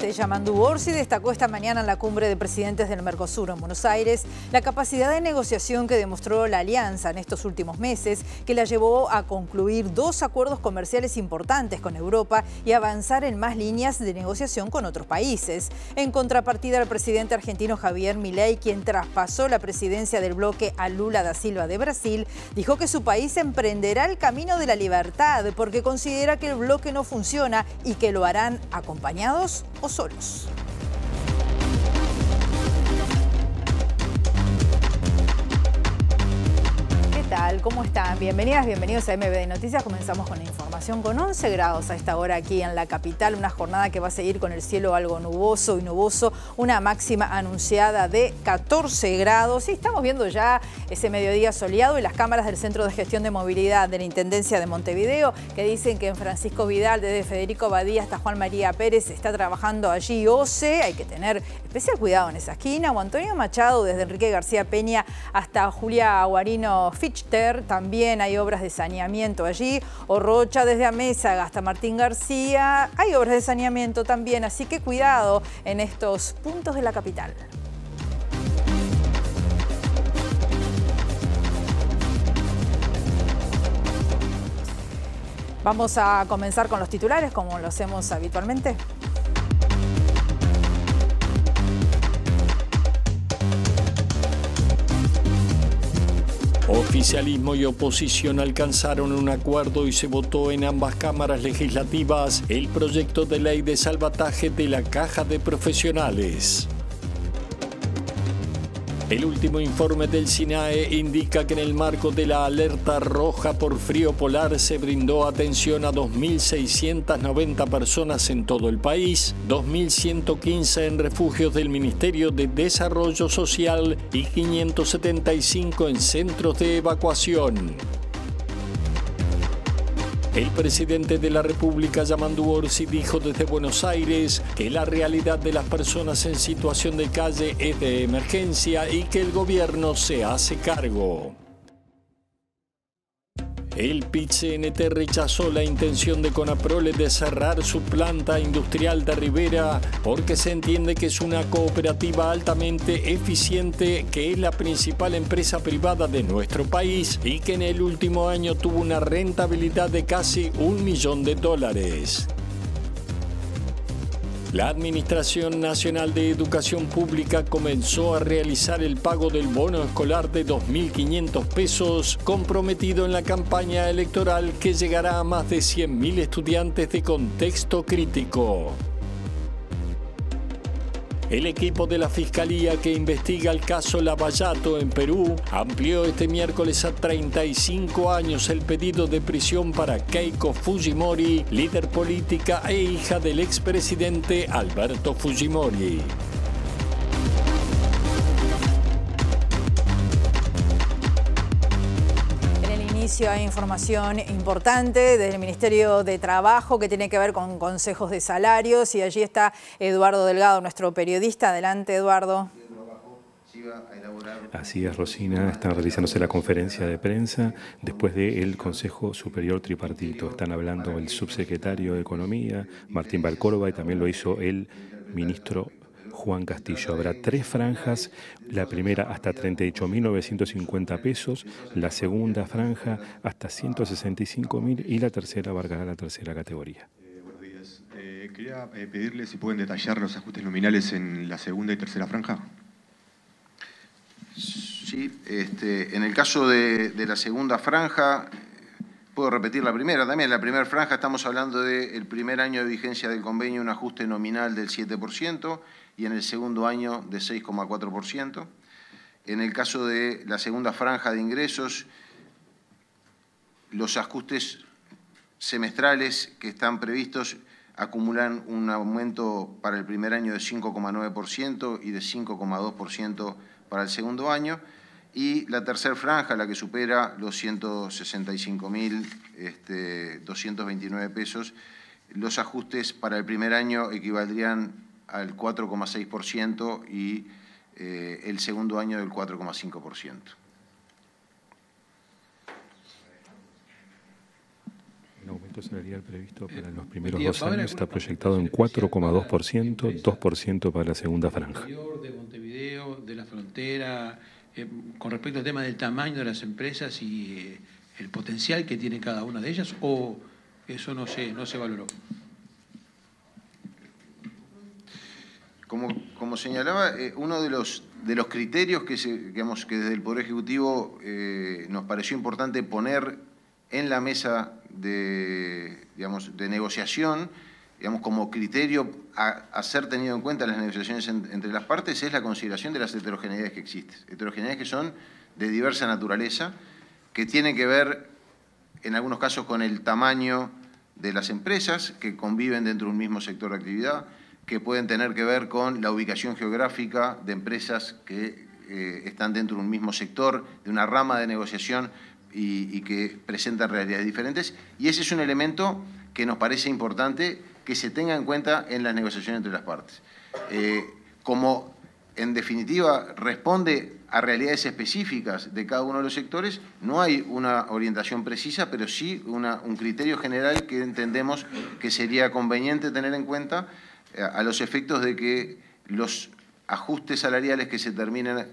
presidente Yamandu Orsi destacó esta mañana en la cumbre de presidentes del Mercosur en Buenos Aires la capacidad de negociación que demostró la alianza en estos últimos meses, que la llevó a concluir 2 acuerdos comerciales importantes con Europa y avanzar en más líneas de negociación con otros países. En contrapartida, el presidente argentino Javier Milei, quien traspasó la presidencia del bloque a Lula da Silva de Brasil, dijo que su país emprenderá el camino de la libertad porque considera que el bloque no funciona y que lo harán acompañados o solos. ¿Qué tal? ¿Cómo están? Bienvenidas, bienvenidos a MBD Noticias. Comenzamos con la información con 11 grados a esta hora aquí en la capital. Una jornada que va a seguir con el cielo algo nuboso y nuboso. Una máxima anunciada de 14 grados. Y estamos viendo ya ese mediodía soleado y las cámaras del Centro de Gestión de Movilidad de la Intendencia de Montevideo que dicen que en Francisco Vidal, desde Federico Badía hasta Juan María Pérez, está trabajando allí OCE. Hay que tener especial cuidado en esa esquina. O Antonio Machado, desde Enrique García Peña hasta Julia Guarino Fichter, también hay obras de saneamiento allí. O Rocha, desde Amézaga hasta Martín García, hay obras de saneamiento también. Así que cuidado en estos puntos de la capital. Vamos a comenzar con los titulares, como lo hacemos habitualmente. Oficialismo y oposición alcanzaron un acuerdo y se votó en ambas cámaras legislativas el proyecto de ley de salvataje de la Caja de Profesionales. El último informe del SINAE indica que en el marco de la alerta roja por frío polar se brindó atención a 2.690 personas en todo el país, 2.115 en refugios del Ministerio de Desarrollo Social y 575 en centros de evacuación. El presidente de la República, Yamandu Orsi, dijo desde Buenos Aires que la realidad de las personas en situación de calle es de emergencia y que el gobierno se hace cargo. El PIT-CNT rechazó la intención de Conaprole de cerrar su planta industrial de Rivera porque se entiende que es una cooperativa altamente eficiente, que es la principal empresa privada de nuestro país y que en el último año tuvo una rentabilidad de casi $1 millón. La Administración Nacional de Educación Pública comenzó a realizar el pago del bono escolar de 2.500 pesos comprometido en la campaña electoral que llegará a más de 100.000 estudiantes de contexto crítico. El equipo de la Fiscalía que investiga el caso Lavallato en Perú amplió este miércoles a 35 años el pedido de prisión para Keiko Fujimori, líder política e hija del expresidente Alberto Fujimori. Hay información importante desde el Ministerio de Trabajo que tiene que ver con consejos de salarios y allí está Eduardo Delgado, nuestro periodista. Adelante, Eduardo. Así es, Rosina, están realizándose la conferencia de prensa después del Consejo Superior Tripartito. Están hablando el subsecretario de Economía, Martín Valcórdoba, y también lo hizo el ministro Juan Castillo. Habrá 3 franjas, la primera hasta 38.950 pesos, la segunda franja hasta 165.000 y la tercera abarcará la tercera categoría. Buenos días. Quería pedirle si pueden detallar los ajustes nominales en la segunda y tercera franja. Sí, en el caso de la segunda franja, puedo repetir la primera también. En la primera franja estamos hablando del primer año de vigencia del convenio, un ajuste nominal del 7%, y en el segundo año de 6,4%. En el caso de la segunda franja de ingresos, los ajustes semestrales que están previstos acumulan un aumento para el primer año de 5,9% y de 5,2% para el segundo año. Y la tercera franja, la que supera los 165.229 pesos, los ajustes para el primer año equivaldrían al 4,6% y el segundo año del 4,5%. No, aumento salarial previsto para los primeros 2 años está proyectado en 4,2%, 2% para la segunda franja. De Montevideo, de la frontera, con respecto al tema del tamaño de las empresas y el potencial que tiene cada una de ellas, ¿o eso no se valoró? Como señalaba, uno de los criterios que desde el Poder Ejecutivo nos pareció importante poner en la mesa de negociación, como criterio a ser tenido en cuenta en las negociaciones entre las partes, es la consideración de las heterogeneidades que existen. Heterogeneidades que son de diversa naturaleza, que tienen que ver, en algunos casos, con el tamaño de las empresas que conviven dentro de un mismo sector de actividad, que pueden tener que ver con la ubicación geográfica de empresas que están dentro de un mismo sector, de una rama de negociación y que presentan realidades diferentes. Y ese es un elemento que nos parece importante que se tenga en cuenta en las negociaciones entre las partes. Como, en definitiva, responde a realidades específicas de cada uno de los sectores, no hay una orientación precisa, pero sí un criterio general que entendemos que sería conveniente tener en cuenta a los efectos de que los ajustes salariales que se terminen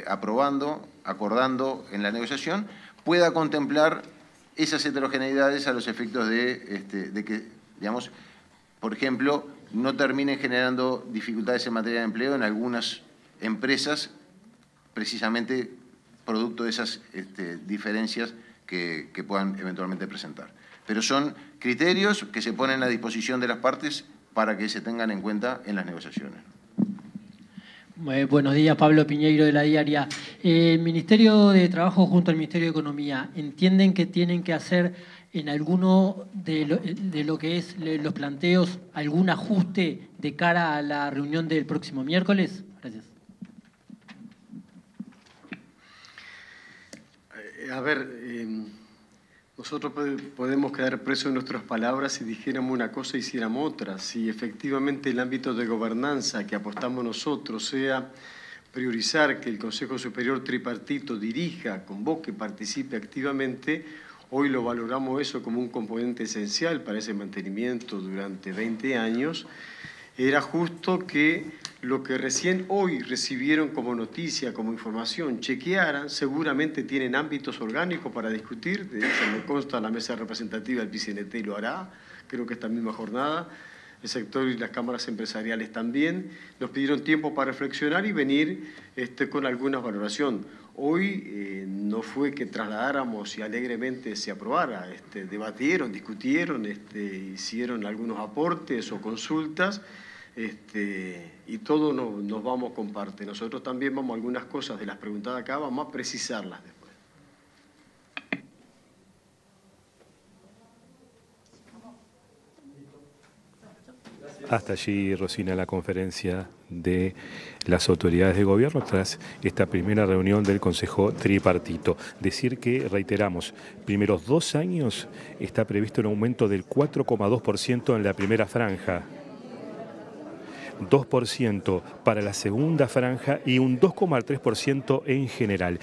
acordando en la negociación, pueda contemplar esas heterogeneidades a los efectos de que, digamos, por ejemplo, no terminen generando dificultades en materia de empleo en algunas empresas, precisamente producto de esas diferencias que puedan eventualmente presentar. Pero son criterios que se ponen a disposición de las partes para que se tengan en cuenta en las negociaciones. Buenos días, Pablo Piñeiro de La Diaria. El Ministerio de Trabajo junto al Ministerio de Economía, ¿entienden que tienen que hacer en alguno de lo que es los planteos algún ajuste de cara a la reunión del próximo miércoles? Gracias. A ver, nosotros podemos quedar presos en nuestras palabras si dijéramos una cosa y hiciéramos otra. Si efectivamente el ámbito de gobernanza que apostamos nosotros sea priorizar que el Consejo Superior Tripartito dirija, convoque, participe activamente, hoy lo valoramos eso como un componente esencial para ese mantenimiento durante 20 años, era justo que lo que recién hoy recibieron como noticia, como información, chequearan, seguramente tienen ámbitos orgánicos para discutir, de hecho me consta la mesa representativa del PCNT lo hará, creo que esta misma jornada, el sector y las cámaras empresariales también, nos pidieron tiempo para reflexionar y venir con alguna valoración. Hoy no fue que trasladáramos y alegremente se aprobara, debatieron, discutieron, hicieron algunos aportes o consultas, y todos nos vamos con parte. Nosotros también vamos a algunas cosas de las preguntadas acá, vamos a precisarlas después. Hasta allí, Rosina, la conferencia de las autoridades de gobierno tras esta primera reunión del Consejo Tripartito. Decir que, reiteramos, primeros 2 años está previsto un aumento del 4,2% en la primera franja, 2% para la segunda franja y un 2,3% en general.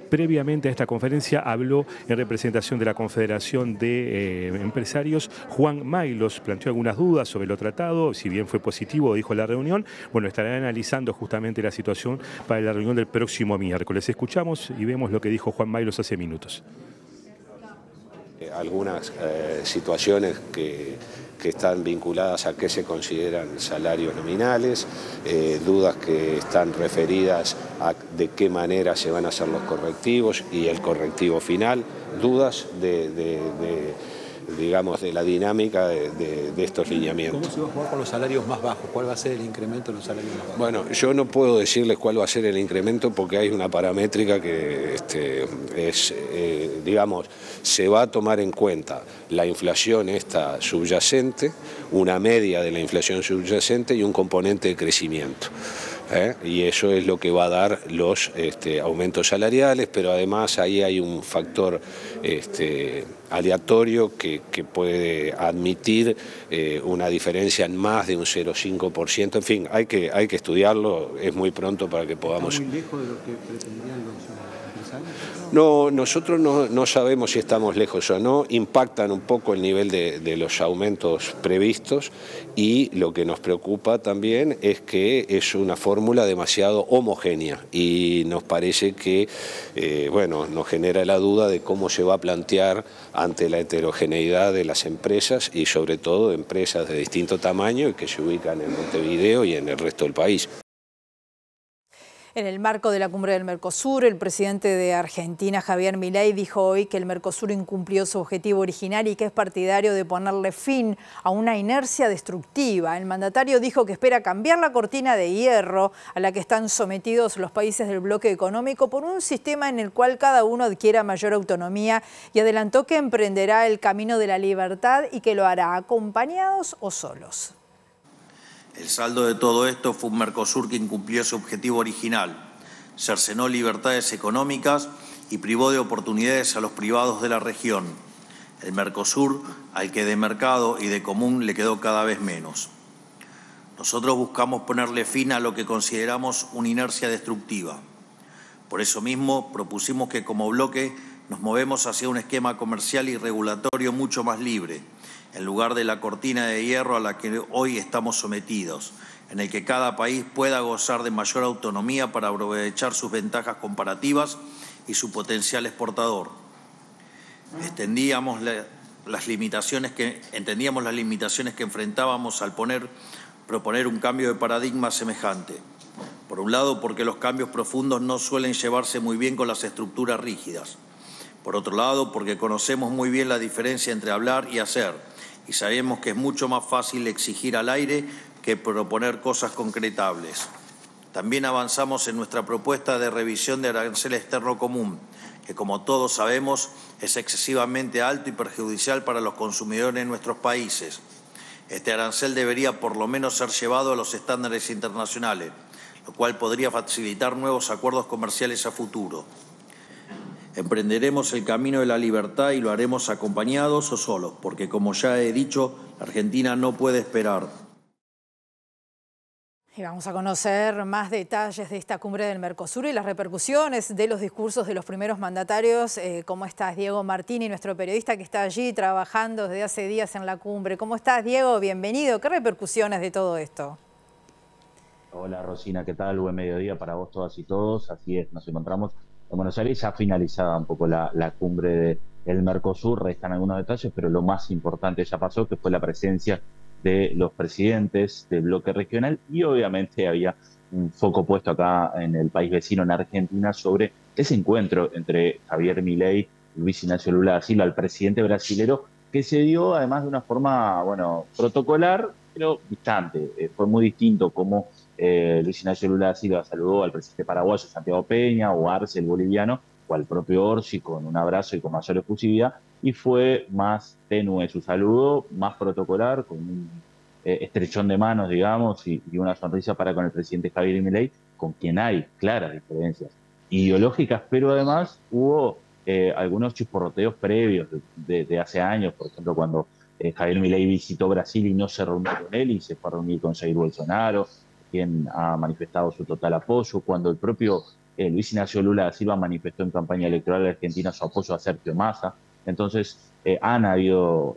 Previamente a esta conferencia habló en representación de la Confederación de Empresarios Juan Maylos, planteó algunas dudas sobre lo tratado, si bien fue positivo, dijo en la reunión, bueno, estará analizando justamente la situación para la reunión del próximo miércoles. Escuchamos y vemos lo que dijo Juan Maylos hace minutos. Algunas situaciones que están vinculadas a qué se consideran salarios nominales, dudas que están referidas a de qué manera se van a hacer los correctivos y el correctivo final, dudas digamos, de la dinámica de estos lineamientos. ¿Cómo se va a jugar con los salarios más bajos? ¿Cuál va a ser el incremento de los salarios más bajos? Bueno, yo no puedo decirles cuál va a ser el incremento porque hay una paramétrica que digamos, se va a tomar en cuenta la inflación esta subyacente, una media de la inflación subyacente y un componente de crecimiento. Y eso es lo que va a dar los aumentos salariales, pero además ahí hay un factor aleatorio que puede admitir una diferencia en más de un 0,5%. En fin, hay que estudiarlo, es muy pronto para que podamos... ¿Está muy lejos de lo que pretendían los empresarios? No, nosotros no sabemos si estamos lejos o no, impactan un poco el nivel de los aumentos previstos y lo que nos preocupa también es que es una fórmula demasiado homogénea y nos parece que, bueno, nos genera la duda de cómo se va a plantear ante la heterogeneidad de las empresas y sobre todo de empresas de distinto tamaño y que se ubican en Montevideo y en el resto del país. En el marco de la cumbre del Mercosur, el presidente de Argentina, Javier Milei, dijo hoy que el Mercosur incumplió su objetivo original y que es partidario de ponerle fin a una inercia destructiva. El mandatario dijo que espera cambiar la cortina de hierro a la que están sometidos los países del bloque económico por un sistema en el cual cada uno adquiera mayor autonomía y adelantó que emprenderá el camino de la libertad y que lo hará acompañados o solos. El saldo de todo esto fue un Mercosur que incumplió su objetivo original, cercenó libertades económicas y privó de oportunidades a los privados de la región. El Mercosur, al que de mercado y de común le quedó cada vez menos. Nosotros buscamos ponerle fin a lo que consideramos una inercia destructiva. Por eso mismo propusimos que como bloque nos movemos hacia un esquema comercial y regulatorio mucho más libre, en lugar de la cortina de hierro a la que hoy estamos sometidos, en el que cada país pueda gozar de mayor autonomía para aprovechar sus ventajas comparativas y su potencial exportador. Entendíamos las limitaciones que enfrentábamos al proponer un cambio de paradigma semejante. Por un lado, porque los cambios profundos no suelen llevarse muy bien con las estructuras rígidas. Por otro lado, porque conocemos muy bien la diferencia entre hablar y hacer, y sabemos que es mucho más fácil exigir al aire que proponer cosas concretables. También avanzamos en nuestra propuesta de revisión de arancel externo común, que como todos sabemos es excesivamente alto y perjudicial para los consumidores en nuestros países. Este arancel debería por lo menos ser llevado a los estándares internacionales, lo cual podría facilitar nuevos acuerdos comerciales a futuro. Emprenderemos el camino de la libertad y lo haremos acompañados o solos, porque como ya he dicho, Argentina no puede esperar. Y vamos a conocer más detalles de esta cumbre del Mercosur y las repercusiones de los discursos de los primeros mandatarios. ¿Cómo estás, Diego Martini, nuestro periodista que está allí trabajando desde hace días en la cumbre? ¿Cómo estás, Diego? Bienvenido. ¿Qué repercusiones de todo esto? Hola, Rosina, ¿qué tal? Buen mediodía para vos todas y todos. Así es, nos encontramos en Buenos Aires, ya finalizada un poco la cumbre del Mercosur, restan algunos detalles, pero lo más importante ya pasó, que fue la presencia de los presidentes del bloque regional y obviamente había un foco puesto acá en el país vecino, en Argentina, sobre ese encuentro entre Javier Milei y Luis Ignacio Lula da Silva, el presidente brasilero, que se dio además de una forma, bueno, protocolar, pero distante. Fue muy distinto como Luis Ignacio Lula da Silva saludó al presidente paraguayo Santiago Peña o Arce, el boliviano, o al propio Orsi con un abrazo y con mayor efusividad, y fue más tenue su saludo, más protocolar, con un estrechón de manos, digamos, y una sonrisa para con el presidente Javier Milei, con quien hay claras diferencias ideológicas, pero además hubo algunos chisporroteos previos de hace años, por ejemplo, cuando Javier Milei visitó Brasil y no se reunió con él y se fue a reunir con Jair Bolsonaro, quien ha manifestado su total apoyo, cuando el propio Luis Ignacio Lula da Silva manifestó en campaña electoral de Argentina su apoyo a Sergio Massa. Entonces, han habido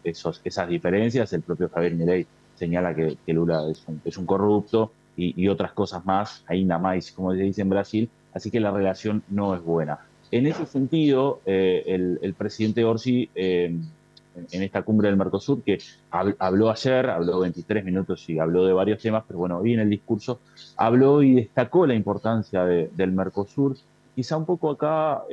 esas diferencias. El propio Javier Milei señala que Lula es un corrupto y otras cosas más, ainda más, como se dice en Brasil, así que la relación no es buena. En ese sentido, el presidente Orsi, en esta cumbre del Mercosur, que habló ayer, habló 23 minutos y habló de varios temas, pero bueno, hoy en el discurso habló y destacó la importancia del Mercosur. Quizá un poco acá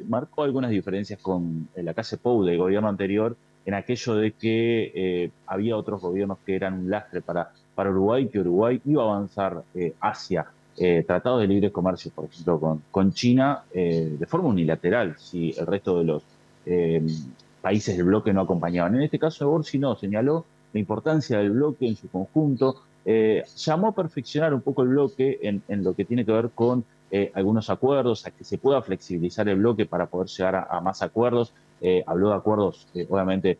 marcó algunas diferencias con la Case Pou del gobierno anterior, en aquello de que había otros gobiernos que eran un lastre para Uruguay, que Uruguay iba a avanzar hacia tratados de libre comercio, por ejemplo, con China, de forma unilateral, si el resto de los países del bloque no acompañaban. En este caso, Orsi no, señaló la importancia del bloque en su conjunto, llamó a perfeccionar un poco el bloque en lo que tiene que ver con algunos acuerdos, a que se pueda flexibilizar el bloque para poder llegar a más acuerdos. Habló de acuerdos, obviamente,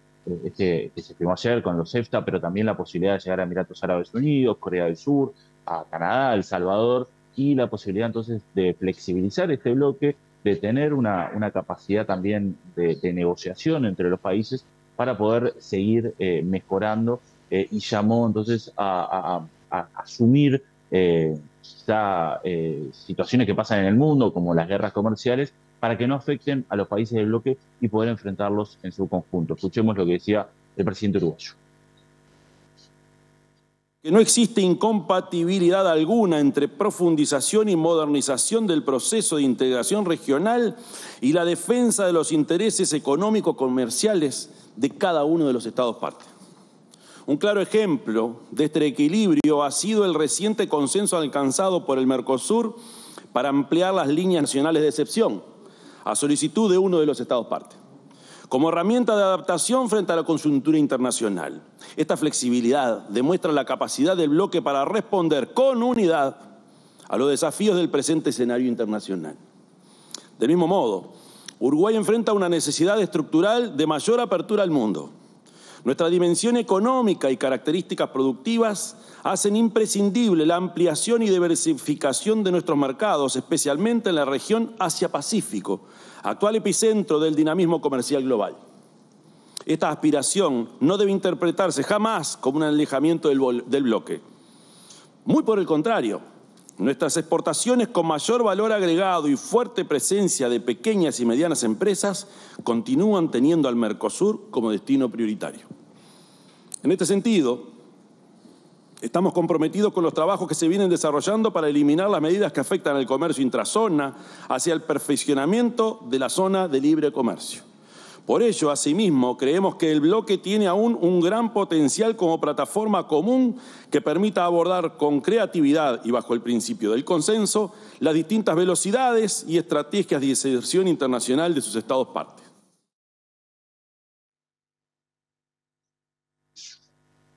que se firmó ayer con los EFTA, pero también la posibilidad de llegar a Emiratos Árabes Unidos, Corea del Sur, a Canadá, El Salvador, y la posibilidad entonces de flexibilizar este bloque, de tener una capacidad también de negociación entre los países para poder seguir mejorando, y llamó entonces a asumir situaciones que pasan en el mundo, como las guerras comerciales, para que no afecten a los países del bloque y poder enfrentarlos en su conjunto. Escuchemos lo que decía el presidente uruguayo. Que no existe incompatibilidad alguna entre profundización y modernización del proceso de integración regional y la defensa de los intereses económico-comerciales de cada uno de los Estados partes. Un claro ejemplo de este equilibrio ha sido el reciente consenso alcanzado por el Mercosur para ampliar las líneas nacionales de excepción, a solicitud de uno de los Estados partes, como herramienta de adaptación frente a la coyuntura internacional. Esta flexibilidad demuestra la capacidad del bloque para responder con unidad a los desafíos del presente escenario internacional. Del mismo modo, Uruguay enfrenta una necesidad estructural de mayor apertura al mundo. Nuestra dimensión económica y características productivas hacen imprescindible la ampliación y diversificación de nuestros mercados, especialmente en la región Asia-Pacífico, actual epicentro del dinamismo comercial global. Esta aspiración no debe interpretarse jamás como un alejamiento del bloque. Muy por el contrario, nuestras exportaciones con mayor valor agregado y fuerte presencia de pequeñas y medianas empresas continúan teniendo al Mercosur como destino prioritario. En este sentido, estamos comprometidos con los trabajos que se vienen desarrollando para eliminar las medidas que afectan al comercio intrazona hacia el perfeccionamiento de la zona de libre comercio. Por ello, asimismo, creemos que el bloque tiene aún un gran potencial como plataforma común que permita abordar con creatividad y bajo el principio del consenso las distintas velocidades y estrategias de inserción internacional de sus Estados partes.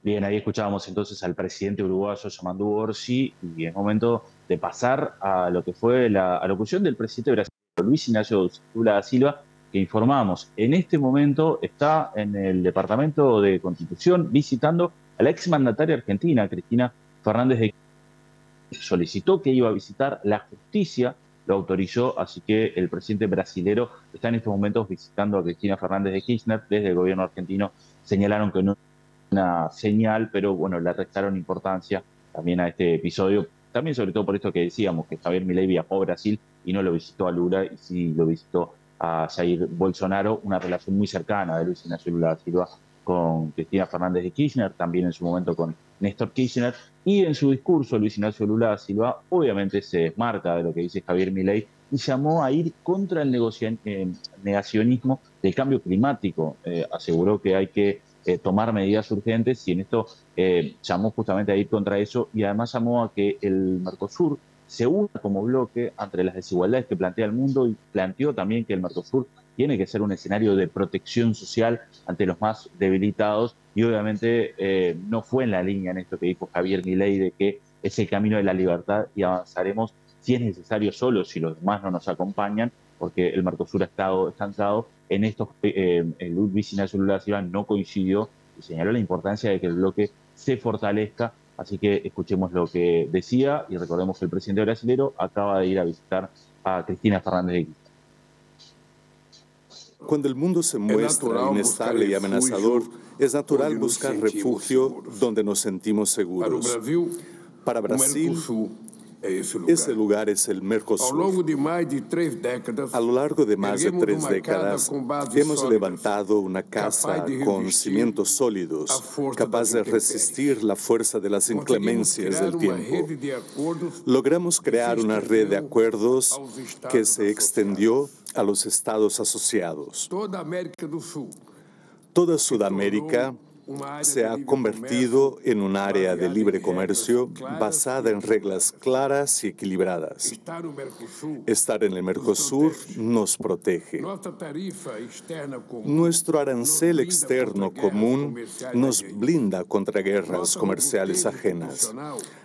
Bien, ahí escuchábamos entonces al presidente uruguayo Yamandu Orsi, y es momento de pasar a lo que fue la alocución del presidente brasileño Luis Ignacio Lula da Silva, que informamos en este momento está en el Departamento de Constitución visitando a la exmandataria argentina, Cristina Fernández de Kirchner. Solicitó que iba a visitar, la justicia lo autorizó, así que el presidente brasilero está en estos momentos visitando a Cristina Fernández de Kirchner. Desde el gobierno argentino señalaron que no una señal, pero bueno, le restaron importancia también a este episodio, también sobre todo por esto que decíamos, que Javier Milei viajó a Brasil y no lo visitó a Lula, y sí lo visitó a Jair Bolsonaro, una relación muy cercana de Luis Ignacio Lula da Silva con Cristina Fernández de Kirchner, también en su momento con Néstor Kirchner, y en su discurso Luis Ignacio Lula da Silva obviamente se desmarca de lo que dice Javier Milei y llamó a ir contra el negacionismo del cambio climático. Aseguró que hay que tomar medidas urgentes, y en esto llamó justamente a ir contra eso, y además llamó a que el Mercosur se una como bloque ante las desigualdades que plantea el mundo, y planteó también que el Mercosur tiene que ser un escenario de protección social ante los más debilitados, y obviamente no fue en la línea en esto que dijo Javier Milei de que es el camino de la libertad y avanzaremos si es necesario solo, si los demás no nos acompañan, porque el Mercosur ha estado estancado. En estos, Luis Ignacio Lula da Silva no coincidió y señaló la importancia de que el bloque se fortalezca. Así que escuchemos lo que decía, y recordemos que el presidente brasilero acaba de ir a visitar a Cristina Fernández de Kirchner. Cuando el mundo se muestra inestable y amenazador, es natural buscar refugio donde nos sentimos seguros. Para Brasil, ese lugar es el Mercosur. A lo largo de más de 3 décadas, hemos levantado una casa con cimientos sólidos, capaz de resistir la fuerza de las inclemencias del tiempo. Logramos crear una red de acuerdos que se extendió a los estados asociados. Toda Sudamérica se ha convertido en un área de libre comercio basada en reglas claras y equilibradas. Estar en el Mercosur nos protege. Nuestro arancel externo común nos blinda contra guerras comerciales ajenas.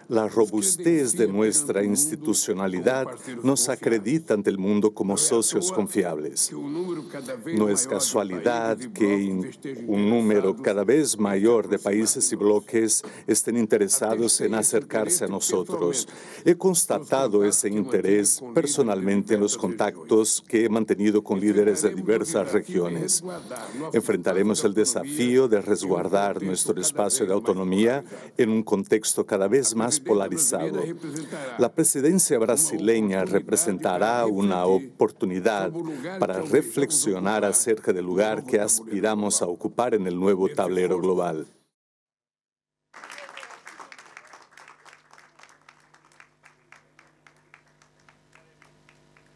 La robustez de nuestra institucionalidad nos acredita ante el mundo como socios confiables. No es casualidad que un número cada vez mayor de países y bloques estén interesados en acercarse a nosotros. He constatado ese interés personalmente en los contactos que he mantenido con líderes de diversas regiones. Enfrentaremos el desafío de resguardar nuestro espacio de autonomía en un contexto cada vez más polarizado. La presidencia brasileña representará una oportunidad para reflexionar acerca del lugar que aspiramos a ocupar en el nuevo tablero global.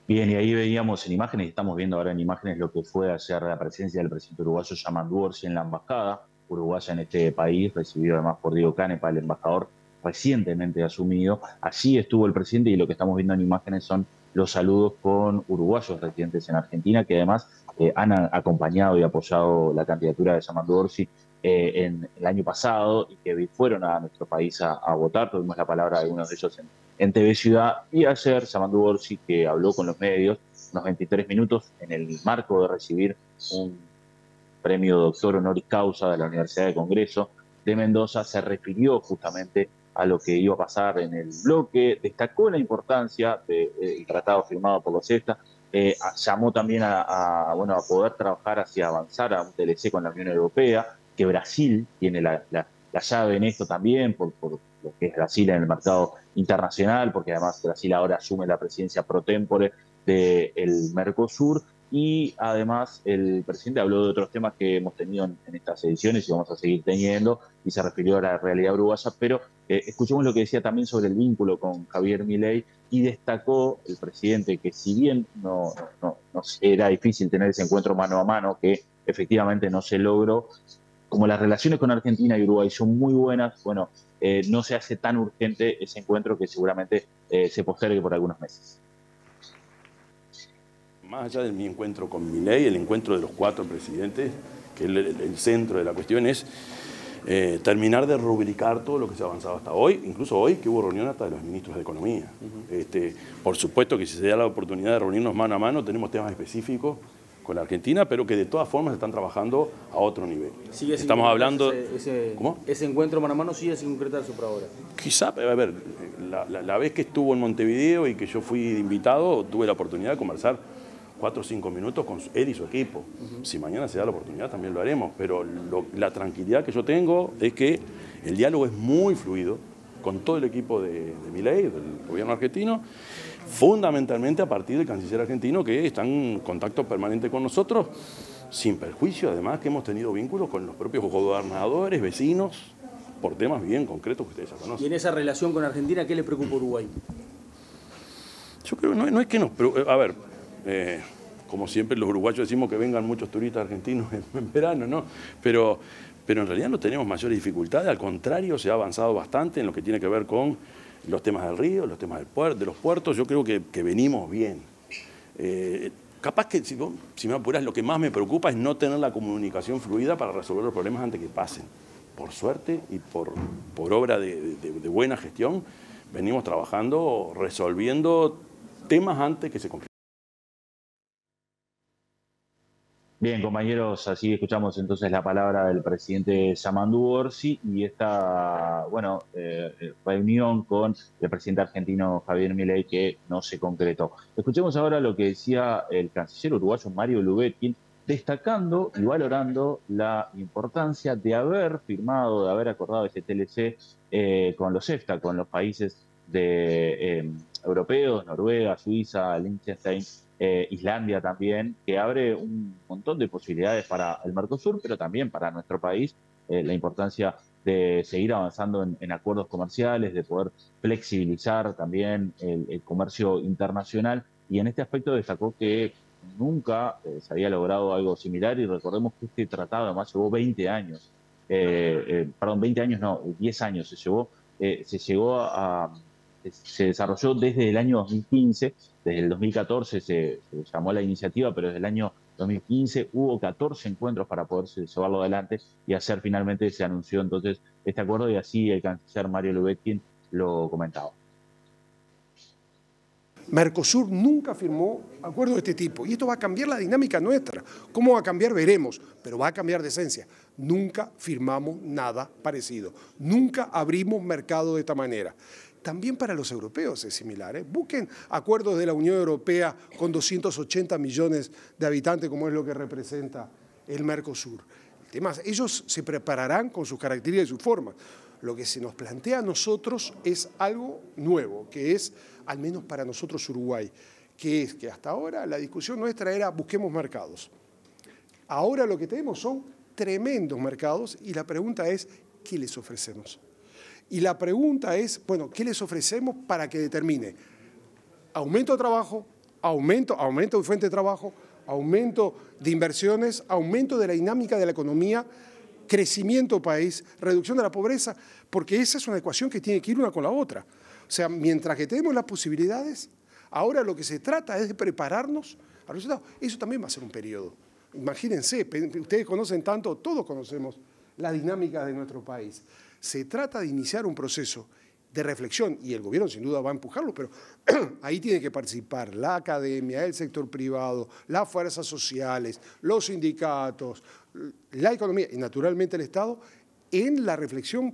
Bien, y ahí veíamos en imágenes, estamos viendo ahora en imágenes lo que fue ayer la presencia del presidente uruguayo Yamandu Orsi en la embajada uruguaya en este país, recibido además por Diego Canepa, el embajador recientemente asumido. Allí estuvo el presidente y lo que estamos viendo en imágenes son los saludos con uruguayos residentes en Argentina, que además han acompañado y apoyado la candidatura de Yamandu Orsi en el año pasado y que fueron a nuestro país a votar. Tuvimos la palabra de algunos de ellos en TV Ciudad, y ayer Yamandu Orsi, que habló con los medios unos 23 minutos en el marco de recibir un premio doctor honoris causa de la Universidad de Congreso de Mendoza, se refirió justamente a lo que iba a pasar en el bloque, destacó la importancia del tratado firmado por los EFTA, llamó también a poder trabajar hacia avanzar a un TLC con la Unión Europea, que Brasil tiene la llave en esto también, por lo que es Brasil en el mercado internacional, porque además Brasil ahora asume la presidencia pro tempore del Mercosur, y además el presidente habló de otros temas que hemos tenido en estas ediciones y vamos a seguir teniendo, y se refirió a la realidad uruguaya, pero escuchemos lo que decía también sobre el vínculo con Javier Milei, y destacó el presidente que si bien no era difícil tener ese encuentro mano a mano, que efectivamente no se logró, como las relaciones con Argentina y Uruguay son muy buenas, bueno, no se hace tan urgente ese encuentro, que seguramente se postergue por algunos meses. Más allá de mi encuentro con Milei, el encuentro de los 4 presidentes, que el centro de la cuestión es terminar de rubricar todo lo que se ha avanzado hasta hoy, incluso hoy que hubo reunión hasta de los ministros de Economía. Por supuesto que si se da la oportunidad de reunirnos mano a mano, tenemos temas específicos con la Argentina, pero que de todas formas están trabajando a otro nivel. Estamos hablando... ¿Cómo? Ese encuentro mano a mano sigue sin concretarse por ahora. Quizá, a ver, la vez que estuvo en Montevideo y que yo fui invitado, tuve la oportunidad de conversar 4 o 5 minutos con él y su equipo. Si mañana se da la oportunidad también lo haremos, pero la tranquilidad que yo tengo es que el diálogo es muy fluido con todo el equipo de Milei, del gobierno argentino, fundamentalmente a partir del canciller argentino, que está en contacto permanente con nosotros, sin perjuicio además que hemos tenido vínculos con los propios gobernadores, vecinos, por temas bien concretos que ustedes ya conocen. ¿Y en esa relación con Argentina qué le preocupa a Uruguay? Yo creo que no es que nos preocupe. A ver, como siempre los uruguayos decimos que vengan muchos turistas argentinos en verano, ¿no? Pero en realidad no tenemos mayores dificultades, al contrario, se ha avanzado bastante en lo que tiene que ver con los temas del río, los temas de los puertos. Yo creo que venimos bien. Capaz que, si me apuras, lo que más me preocupa es no tener la comunicación fluida para resolver los problemas antes que pasen. Por suerte y por obra de buena gestión, venimos trabajando, resolviendo temas antes que se compliquen. Bien, compañeros, así escuchamos entonces la palabra del presidente Yamandu Orsi y esta reunión con el presidente argentino Javier Milei, que no se concretó. Escuchemos ahora lo que decía el canciller uruguayo Mario Lubetkin, destacando y valorando la importancia de haber firmado, de haber acordado este TLC con los EFTA, con los países europeos, Noruega, Suiza, Liechtenstein, Islandia también, que abre un montón de posibilidades para el Mercosur, pero también para nuestro país, la importancia de seguir avanzando en acuerdos comerciales, de poder flexibilizar también el comercio internacional, y en este aspecto destacó que nunca se había logrado algo similar, y recordemos que este tratado además llevó 20 años, 10 años se desarrolló desde el año 2015, desde el 2014 se llamó la iniciativa, pero desde el año 2015 hubo 14 encuentros para poder llevarlo adelante, y ayer finalmente se anunció entonces este acuerdo, y así el canciller Mario Lubetkin lo comentaba. Mercosur nunca firmó acuerdos de este tipo y esto va a cambiar la dinámica nuestra. ¿Cómo va a cambiar? Veremos, pero va a cambiar de esencia. Nunca firmamos nada parecido, nunca abrimos mercado de esta manera. También para los europeos es similar, ¿eh? Busquen acuerdos de la Unión Europea con 280 millones de habitantes, como es lo que representa el Mercosur. El tema es, ellos se prepararán con sus características y sus formas. Lo que se nos plantea a nosotros es algo nuevo, que es, al menos para nosotros Uruguay, que es que hasta ahora la discusión nuestra era busquemos mercados. Ahora lo que tenemos son tremendos mercados y la pregunta es, ¿qué les ofrecemos? Y la pregunta es, bueno, ¿qué les ofrecemos para que determine aumento de trabajo, aumento de fuente de trabajo, aumento de inversiones, aumento de la dinámica de la economía, crecimiento país, reducción de la pobreza, porque esa es una ecuación que tiene que ir una con la otra. O sea, mientras que tenemos las posibilidades, ahora lo que se trata es de prepararnos a los resultados. Eso también va a ser un periodo. Imagínense, ustedes conocen tanto, todos conocemos la dinámica de nuestro país. Se trata de iniciar un proceso de reflexión, y el gobierno sin duda va a empujarlo, pero ahí tiene que participar la academia, el sector privado, las fuerzas sociales, los sindicatos, la economía y naturalmente el Estado en la reflexión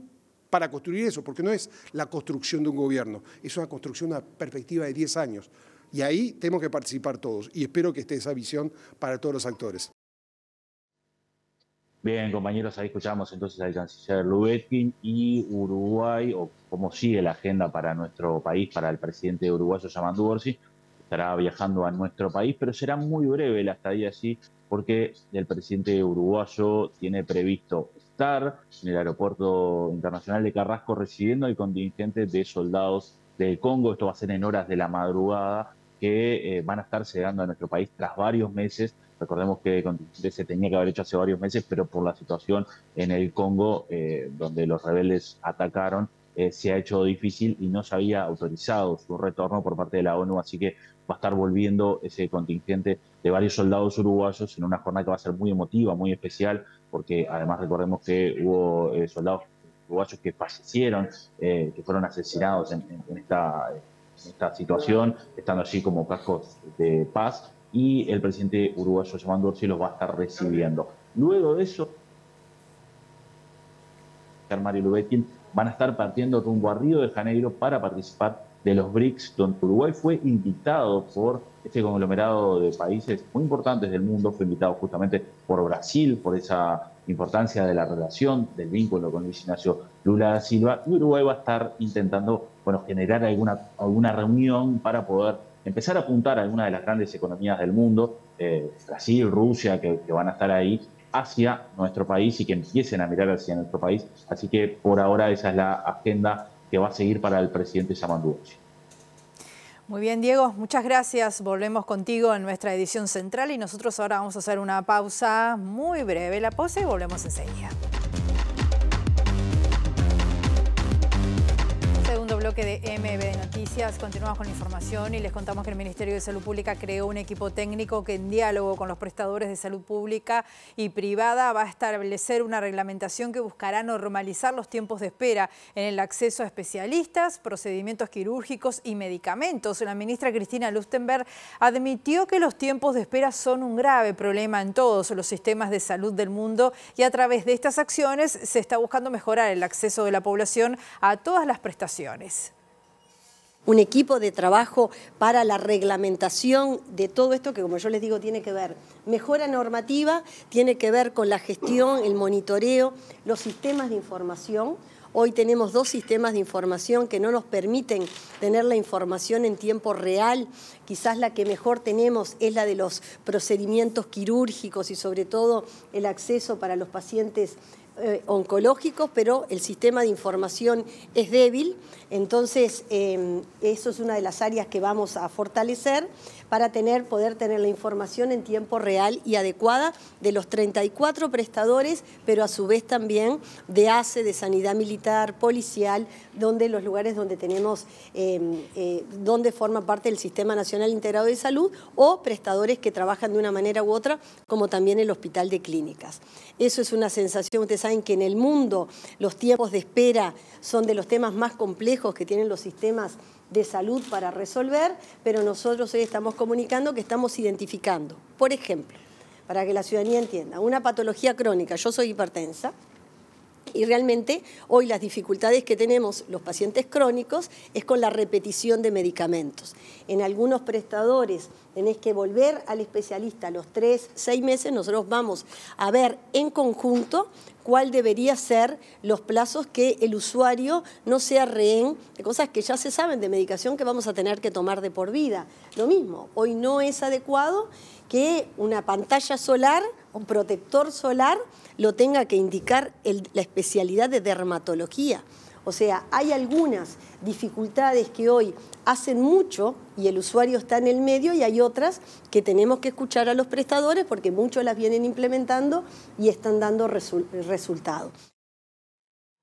para construir eso, porque no es la construcción de un gobierno, es una construcción, una perspectiva de 10 años. Y ahí tenemos que participar todos, y espero que esté esa visión para todos los actores. Bien, compañeros, ahí escuchamos entonces al canciller Lubetkin y Uruguay, o cómo sigue la agenda para nuestro país, para el presidente uruguayo Yamandu Orsi. Estará viajando a nuestro país, pero será muy breve la estadía allí, porque el presidente uruguayo tiene previsto estar en el aeropuerto internacional de Carrasco recibiendo el contingente de soldados del Congo. Esto va a ser en horas de la madrugada, que van a estar llegando a nuestro país tras varios meses. Recordemos que el contingente se tenía que haber hecho hace varios meses, pero por la situación en el Congo, donde los rebeldes atacaron, se ha hecho difícil y no se había autorizado su retorno por parte de la ONU, así que va a estar volviendo ese contingente de varios soldados uruguayos en una jornada que va a ser muy emotiva, muy especial, porque además recordemos que hubo soldados uruguayos que fallecieron, que fueron asesinados en esta situación, estando allí como cascos de paz, y el presidente uruguayo Yamandu Orsi los va a estar recibiendo. Luego de eso, Mario Lubetkin van a estar partiendo rumbo a Río de Janeiro para participar de los BRICS, donde Uruguay fue invitado por este conglomerado de países muy importantes del mundo. Fue invitado justamente por Brasil, por esa importancia de la relación, del vínculo con Luis Ignacio Lula da Silva, y Uruguay va a estar intentando, bueno, generar alguna reunión para poder empezar a apuntar a alguna de las grandes economías del mundo, Brasil, Rusia, que van a estar ahí, hacia nuestro país y que empiecen a mirar hacia nuestro país. Así que por ahora esa es la agenda que va a seguir para el presidente Yamandu Orsi. Muy bien, Diego, muchas gracias. Volvemos contigo en nuestra edición central y nosotros ahora vamos a hacer una pausa muy breve, la pausa, y volvemos enseguida. Segundo bloque de MB Noticias. Continuamos con la información y les contamos que el Ministerio de Salud Pública creó un equipo técnico que, en diálogo con los prestadores de salud pública y privada, va a establecer una reglamentación que buscará normalizar los tiempos de espera en el acceso a especialistas, procedimientos quirúrgicos y medicamentos. La ministra Cristina Lustenberg admitió que los tiempos de espera son un grave problema en todos los sistemas de salud del mundo y a través de estas acciones se está buscando mejorar el acceso de la población a todas las prestaciones. Un equipo de trabajo para la reglamentación de todo esto que, como yo les digo, tiene que ver mejora normativa, tiene que ver con la gestión, el monitoreo, los sistemas de información. Hoy tenemos 2 sistemas de información que no nos permiten tener la información en tiempo real. Quizás la que mejor tenemos es la de los procedimientos quirúrgicos y sobre todo el acceso para los pacientes oncológicos, pero el sistema de información es débil. Entonces, eso es una de las áreas que vamos a fortalecer para poder tener la información en tiempo real y adecuada de los 34 prestadores, pero a su vez también de ACE, de Sanidad Militar, Policial, donde los lugares donde tenemos, donde forma parte del Sistema Nacional Integrado de Salud, o prestadores que trabajan de una manera u otra, como también el Hospital de Clínicas. Eso es una sensación. Ustedes saben que en el mundo los tiempos de espera son de los temas más complejos que tienen los sistemas de salud para resolver, pero nosotros hoy estamos comunicando que estamos identificando, por ejemplo, para que la ciudadanía entienda, una patología crónica. Yo soy hipertensa y realmente hoy las dificultades que tenemos los pacientes crónicos es con la repetición de medicamentos. En algunos prestadores tenés que volver al especialista a los 3, 6 meses. Nosotros vamos a ver en conjunto cuál debería ser los plazos, que el usuario no sea rehén de cosas que ya se saben, de medicación que vamos a tener que tomar de por vida. Lo mismo, hoy no es adecuado que una pantalla solar, un protector solar, lo tenga que indicar la especialidad de dermatología. O sea, hay algunas dificultades que hoy hacen mucho y el usuario está en el medio, y hay otras que tenemos que escuchar a los prestadores porque muchos las vienen implementando y están dando resultados.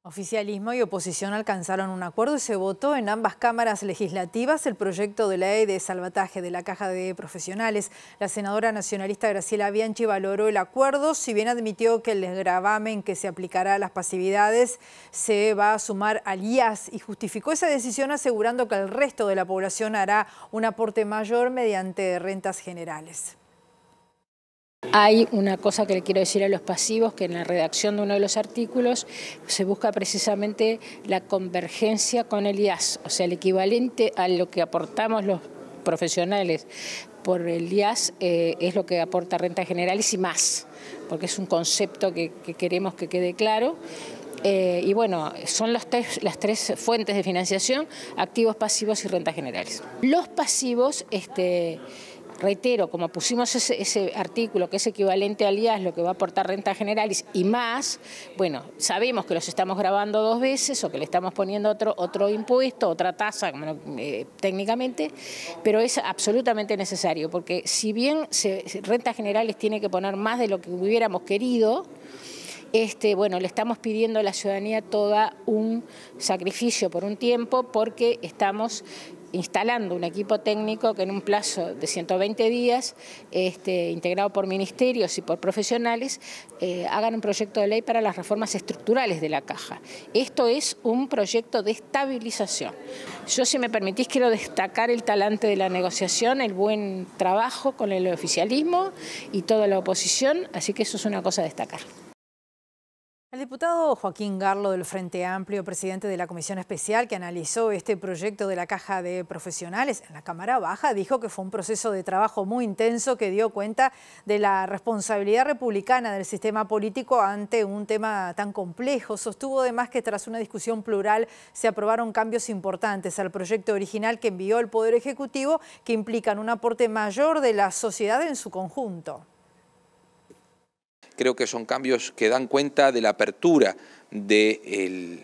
Oficialismo y oposición alcanzaron un acuerdo y se votó en ambas cámaras legislativas el proyecto de ley de salvataje de la Caja de Profesionales. La senadora nacionalista Graciela Bianchi valoró el acuerdo, si bien admitió que el gravamen que se aplicará a las pasividades se va a sumar al IAS, y justificó esa decisión asegurando que el resto de la población hará un aporte mayor mediante rentas generales. Hay una cosa que le quiero decir a los pasivos, que en la redacción de uno de los artículos se busca precisamente la convergencia con el IAS, o sea, el equivalente a lo que aportamos los profesionales por el IAS es lo que aporta rentas generales y más, porque es un concepto que queremos que quede claro. Y bueno, son las tres fuentes de financiación: activos, pasivos y rentas generales. Los pasivos, reitero, como pusimos ese artículo que es equivalente al IAS, lo que va a aportar rentas generales y más, bueno, sabemos que los estamos grabando 2 veces o que le estamos poniendo otro impuesto, otra tasa, técnicamente, pero es absolutamente necesario, porque si bien rentas generales tiene que poner más de lo que hubiéramos querido, bueno, le estamos pidiendo a la ciudadanía todo un sacrificio por un tiempo, porque estamos instalando un equipo técnico que en un plazo de 120 días, integrado por ministerios y por profesionales, hagan un proyecto de ley para las reformas estructurales de la Caja. Esto es un proyecto de estabilización. Yo, si me permitís, quiero destacar el talante de la negociación, el buen trabajo con el oficialismo y toda la oposición, así que eso es una cosa a destacar. El diputado Joaquín Garlo del Frente Amplio, presidente de la Comisión Especial que analizó este proyecto de la Caja de Profesionales en la Cámara Baja, dijo que fue un proceso de trabajo muy intenso que dio cuenta de la responsabilidad republicana del sistema político ante un tema tan complejo. Sostuvo además que tras una discusión plural se aprobaron cambios importantes al proyecto original que envió el Poder Ejecutivo, que implican un aporte mayor de la sociedad en su conjunto. Creo que son cambios que dan cuenta de la apertura del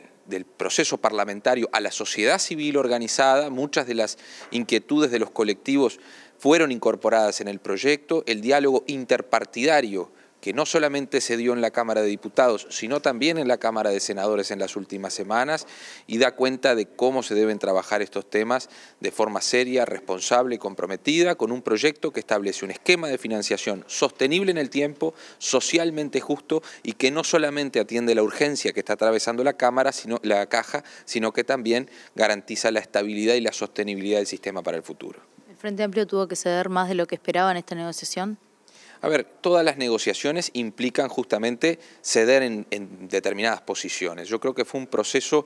proceso parlamentario a la sociedad civil organizada. Muchas de las inquietudes de los colectivos fueron incorporadas en el proyecto. El diálogo interpartidario, que no solamente se dio en la Cámara de Diputados, sino también en la Cámara de Senadores en las últimas semanas, y da cuenta de cómo se deben trabajar estos temas de forma seria, responsable y comprometida, con un proyecto que establece un esquema de financiación sostenible en el tiempo, socialmente justo, y que no solamente atiende la urgencia que está atravesando la Caja, sino que también garantiza la estabilidad y la sostenibilidad del sistema para el futuro. ¿El Frente Amplio tuvo que ceder más de lo que esperaba en esta negociación? A ver, todas las negociaciones implican justamente ceder en determinadas posiciones. Yo creo que fue un proceso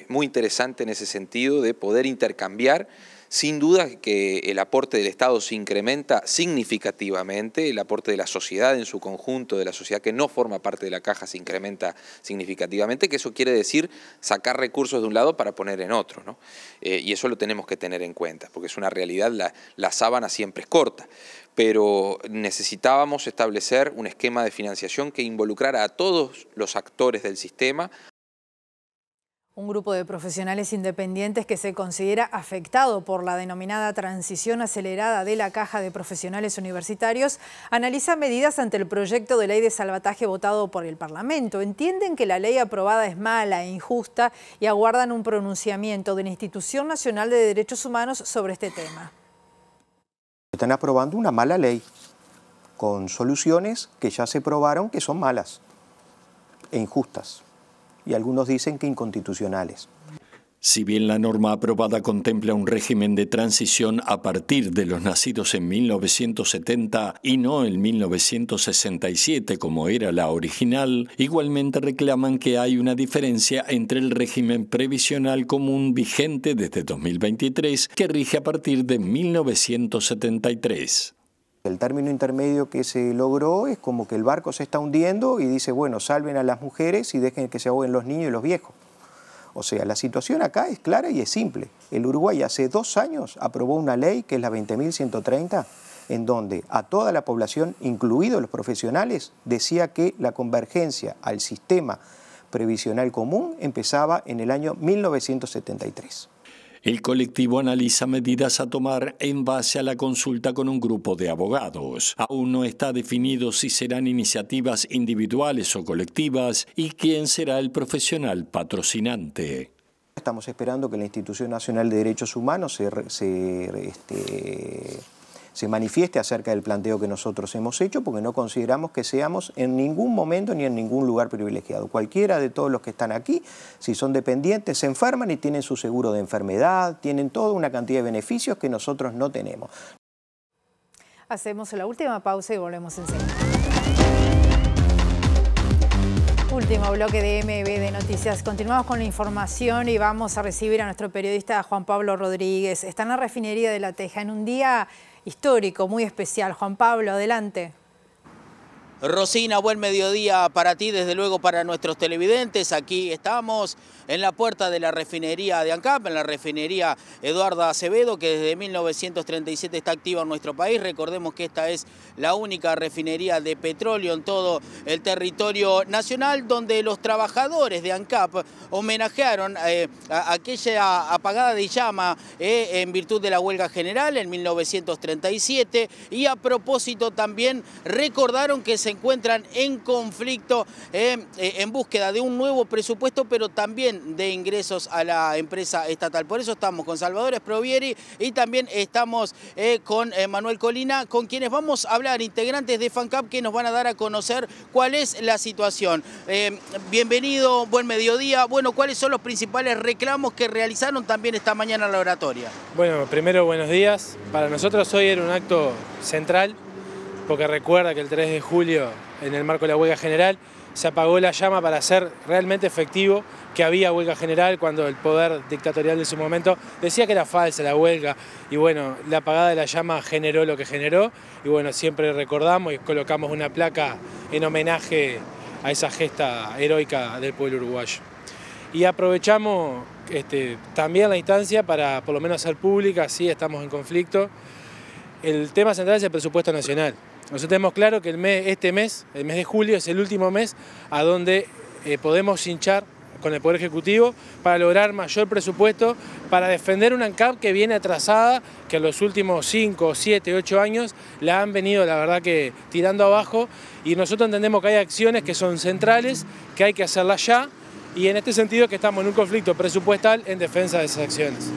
muy interesante en ese sentido, de poder intercambiar. Sin duda que el aporte del Estado se incrementa significativamente, el aporte de la sociedad en su conjunto, de la sociedad que no forma parte de la Caja, se incrementa significativamente, que eso quiere decir sacar recursos de un lado para poner en otro, ¿no? Y eso lo tenemos que tener en cuenta, porque es una realidad, la sábana siempre es corta. Pero necesitábamos establecer un esquema de financiación que involucrara a todos los actores del sistema. Un grupo de profesionales independientes que se considera afectado por la denominada transición acelerada de la Caja de Profesionales Universitarios analiza medidas ante el proyecto de ley de salvataje votado por el Parlamento. Entienden que la ley aprobada es mala e injusta y aguardan un pronunciamiento de la Institución Nacional de Derechos Humanos sobre este tema. Están aprobando una mala ley con soluciones que ya se probaron que son malas e injustas. Y algunos dicen que inconstitucionales. Si bien la norma aprobada contempla un régimen de transición a partir de los nacidos en 1970 y no en 1967 como era la original, igualmente reclaman que hay una diferencia entre el régimen previsional común vigente desde 2023 que rige a partir de 1973. El término intermedio que se logró es como que el barco se está hundiendo y dice, bueno, salven a las mujeres y dejen que se ahoguen los niños y los viejos. O sea, la situación acá es clara y es simple. El Uruguay hace 2 años aprobó una ley, que es la 20.130, en donde a toda la población, incluidos los profesionales, decía que la convergencia al sistema previsional común empezaba en el año 1973. El colectivo analiza medidas a tomar en base a la consulta con un grupo de abogados. Aún no está definido si serán iniciativas individuales o colectivas y quién será el profesional patrocinante. Estamos esperando que la Institución Nacional de Derechos Humanos se manifieste acerca del planteo que nosotros hemos hecho, porque no consideramos que seamos en ningún momento ni en ningún lugar privilegiado. Cualquiera de todos los que están aquí, si son dependientes, se enferman y tienen su seguro de enfermedad, tienen toda una cantidad de beneficios que nosotros no tenemos. Hacemos la última pausa y volvemos enseguida. Último bloque de MB de Noticias. Continuamos con la información y vamos a recibir a nuestro periodista Juan Pablo Rodríguez. Está en la refinería de La Teja en un día histórico, muy especial. Juan Pablo, adelante. Rosina, buen mediodía para ti, desde luego para nuestros televidentes. Aquí estamos en la puerta de la refinería de ANCAP, en la refinería Eduardo Acevedo, que desde 1937 está activa en nuestro país. Recordemos que esta es la única refinería de petróleo en todo el territorio nacional, donde los trabajadores de ANCAP homenajearon a aquella apagada de llama en virtud de la huelga general en 1937, y a propósito también recordaron que se encuentran en conflicto en búsqueda de un nuevo presupuesto, pero también de ingresos a la empresa estatal. Por eso estamos con Salvador Sprovieri y también estamos con Manuel Colina, con quienes vamos a hablar, integrantes de FANCAP, que nos van a dar a conocer cuál es la situación. Bienvenido, buen mediodía. Bueno, ¿cuáles son los principales reclamos que realizaron también esta mañana en la oratoria? Bueno, primero buenos días. Para nosotros hoy era un acto central, porque recuerda que el 3 de julio, en el marco de la huelga general, se apagó la llama para hacer realmente efectivo que había huelga general, cuando el poder dictatorial de su momento decía que era falsa la huelga. Y bueno, la apagada de la llama generó lo que generó, y bueno, siempre recordamos y colocamos una placa en homenaje a esa gesta heroica del pueblo uruguayo. Y aprovechamos también la instancia para por lo menos hacer pública, sí estamos en conflicto. El tema central es el presupuesto nacional. Nosotros tenemos claro que este mes, el mes de julio, es el último mes a donde podemos hinchar con el Poder Ejecutivo para lograr mayor presupuesto, para defender una ANCAP que viene atrasada, que en los últimos 5, 7, 8 años la han venido, la verdad, que tirando abajo, y nosotros entendemos que hay acciones que son centrales, que hay que hacerlas ya, y en este sentido que estamos en un conflicto presupuestal en defensa de esas acciones.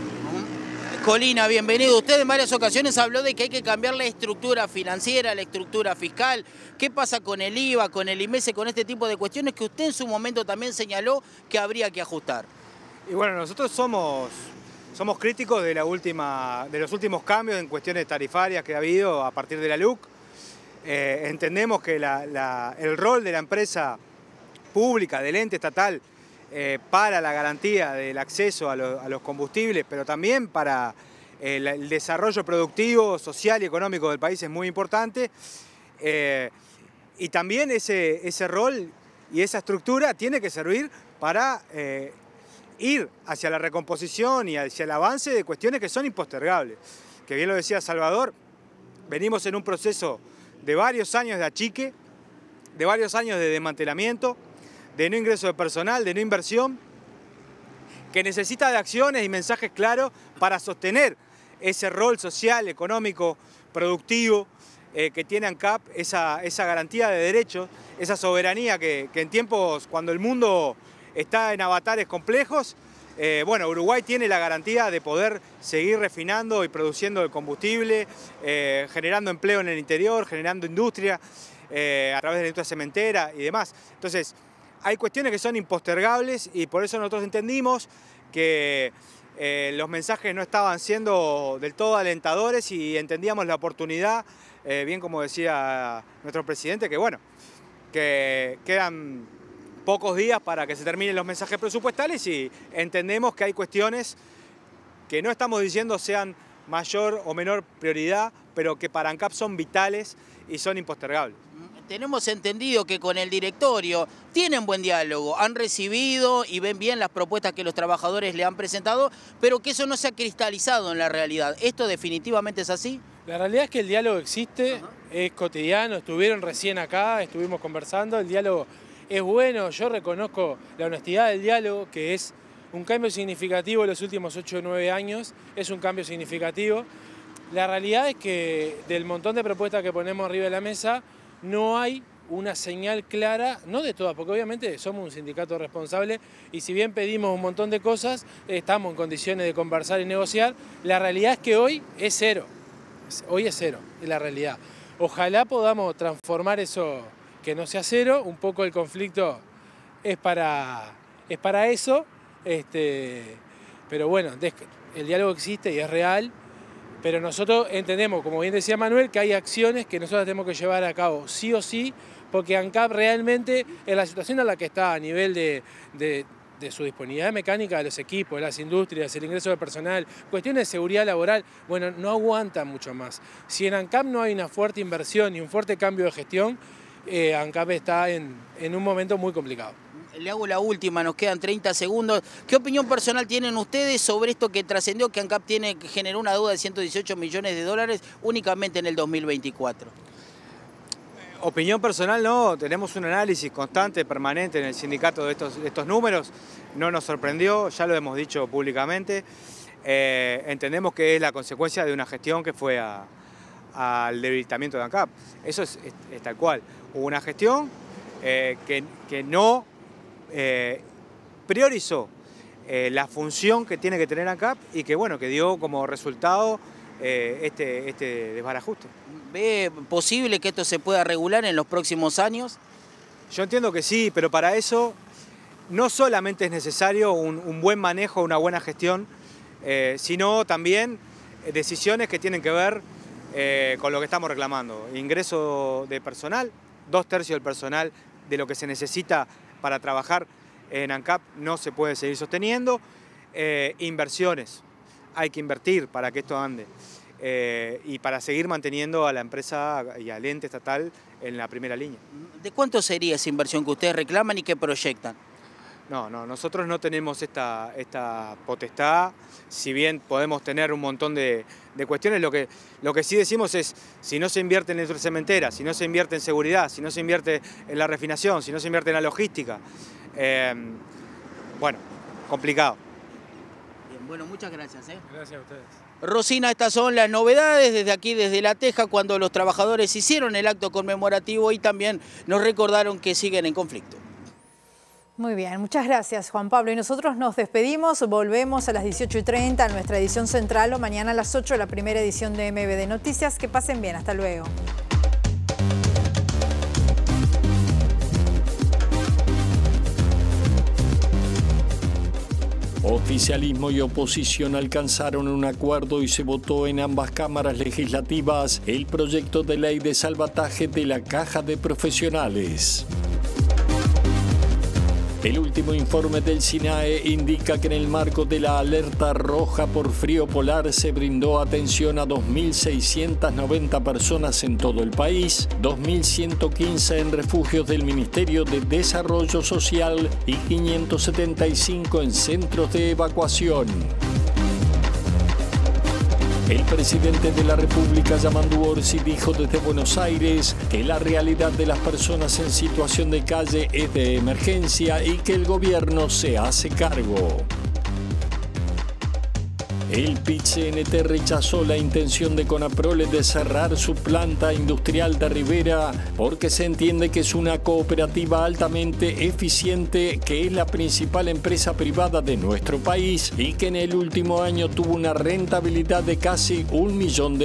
Colina, bienvenido. Usted en varias ocasiones habló de que hay que cambiar la estructura financiera, la estructura fiscal. ¿Qué pasa con el IVA, con el IMESE, con este tipo de cuestiones que usted en su momento también señaló que habría que ajustar? Y bueno, nosotros somos críticos de los últimos cambios en cuestiones tarifarias que ha habido a partir de la LUC. Entendemos que el rol de la empresa pública, del ente estatal, para la garantía del acceso a los combustibles, pero también para el desarrollo productivo, social y económico del país es muy importante. Y también ese rol y esa estructura tiene que servir para ir hacia la recomposición y hacia el avance de cuestiones que son impostergables. Que bien lo decía Salvador, venimos en un proceso de varios años de achique, de varios años de desmantelamiento, de no ingreso de personal, de no inversión. que necesita de acciones y mensajes claros para sostener ese rol social, económico, productivo que tiene ANCAP, esa garantía de derechos, esa soberanía que en tiempos cuando el mundo está en avatares complejos, bueno, Uruguay tiene la garantía de poder seguir refinando y produciendo el combustible, generando empleo en el interior, generando industria a través de la industria cementera y demás. Entonces, hay cuestiones que son impostergables y por eso nosotros entendimos que los mensajes no estaban siendo del todo alentadores y entendíamos la oportunidad, bien como decía nuestro presidente, que bueno, que quedan pocos días para que se terminen los mensajes presupuestales y entendemos que hay cuestiones que no estamos diciendo sean mayor o menor prioridad, pero que para ANCAP son vitales y son impostergables. Tenemos entendido que con el directorio tienen buen diálogo, han recibido y ven bien las propuestas que los trabajadores le han presentado, pero que eso no se ha cristalizado en la realidad. ¿Esto definitivamente es así? La realidad es que el diálogo existe, es cotidiano, estuvieron recién acá, estuvimos conversando, el diálogo es bueno, yo reconozco la honestidad del diálogo, que es un cambio significativo en los últimos 8 o 9 años, es un cambio significativo. La realidad es que del montón de propuestas que ponemos arriba de la mesa, no hay una señal clara, no de todas, porque obviamente somos un sindicato responsable y si bien pedimos un montón de cosas, estamos en condiciones de conversar y negociar. La realidad es que hoy es cero, es la realidad. Ojalá podamos transformar eso, que no sea cero, un poco el conflicto es para eso, pero bueno, el diálogo existe y es real. Pero nosotros entendemos, como bien decía Manuel, que hay acciones que nosotros tenemos que llevar a cabo sí o sí, porque ANCAP realmente en la situación en la que está a nivel de su disponibilidad mecánica de los equipos, de las industrias, el ingreso de personal, cuestiones de seguridad laboral, bueno, no aguanta mucho más. Si en ANCAP no hay una fuerte inversión y un fuerte cambio de gestión, ANCAP está en un momento muy complicado. Le hago la última, nos quedan 30 segundos. ¿Qué opinión personal tienen ustedes sobre esto que trascendió, que ANCAP generó una deuda de 118 millones de dólares únicamente en el 2024? Opinión personal no, tenemos un análisis constante, permanente en el sindicato de estos números. No nos sorprendió, ya lo hemos dicho públicamente. Entendemos que es la consecuencia de una gestión que fue al debilitamiento de ANCAP. Eso es tal cual. Hubo una gestión que no priorizó la función que tiene que tener ANCAP y que bueno, que dio como resultado este desbarajuste. ¿Ve posible que esto se pueda regular en los próximos años? Yo entiendo que sí, pero para eso no solamente es necesario un buen manejo, una buena gestión, sino también decisiones que tienen que ver con lo que estamos reclamando. Ingreso de personal, 2/3 del personal de lo que se necesita para trabajar en ANCAP no se puede seguir sosteniendo. Inversiones, hay que invertir para que esto ande y para seguir manteniendo a la empresa y al ente estatal en la primera línea. ¿De cuánto sería esa inversión que ustedes reclaman y que proyectan? No, nosotros no tenemos esta potestad, si bien podemos tener un montón de cuestiones, lo que sí decimos es, si no se invierte en la industria cementera, si no se invierte en seguridad, si no se invierte en la refinación, si no se invierte en la logística, bueno, complicado. Bien, bueno, muchas gracias. Gracias a ustedes. Rosina, estas son las novedades desde aquí, desde La Teja, cuando los trabajadores hicieron el acto conmemorativo y también nos recordaron que siguen en conflicto. Muy bien, muchas gracias Juan Pablo. Y nosotros nos despedimos, volvemos a las 18:30 en nuestra edición central o mañana a las 8 la primera edición de MBD Noticias. Que pasen bien, hasta luego. Oficialismo y oposición alcanzaron un acuerdo y se votó en ambas cámaras legislativas el proyecto de ley de salvataje de la Caja de Profesionales. El último informe del SINAE indica que en el marco de la alerta roja por frío polar se brindó atención a 2.690 personas en todo el país, 2.115 en refugios del Ministerio de Desarrollo Social y 575 en centros de evacuación. El presidente de la República, Yamandu Orsi, dijo desde Buenos Aires que la realidad de las personas en situación de calle es de emergencia y que el gobierno se hace cargo. El PIT-CNT rechazó la intención de Conaprole de cerrar su planta industrial de Rivera porque se entiende que es una cooperativa altamente eficiente, que es la principal empresa privada de nuestro país y que en el último año tuvo una rentabilidad de casi $1 millón.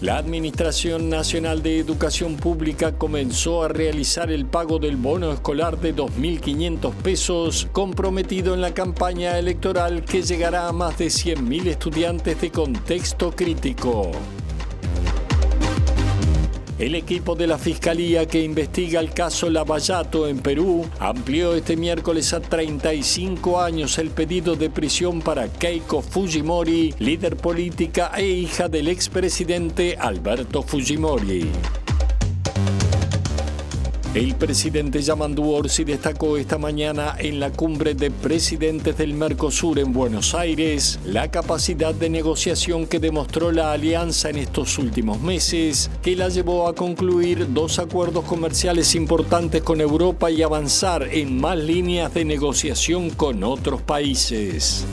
La Administración Nacional de Educación Pública comenzó a realizar el pago del bono escolar de 2.500 pesos comprometido en la campaña electoral, que llegará a más de 100.000 estudiantes de contexto crítico. El equipo de la Fiscalía que investiga el caso Lavallato en Perú amplió este miércoles a 35 años el pedido de prisión para Keiko Fujimori, líder política e hija del expresidente Alberto Fujimori. El presidente Yamandu Orsi destacó esta mañana en la cumbre de presidentes del Mercosur en Buenos Aires la capacidad de negociación que demostró la alianza en estos últimos meses, que la llevó a concluir 2 acuerdos comerciales importantes con Europa y avanzar en más líneas de negociación con otros países.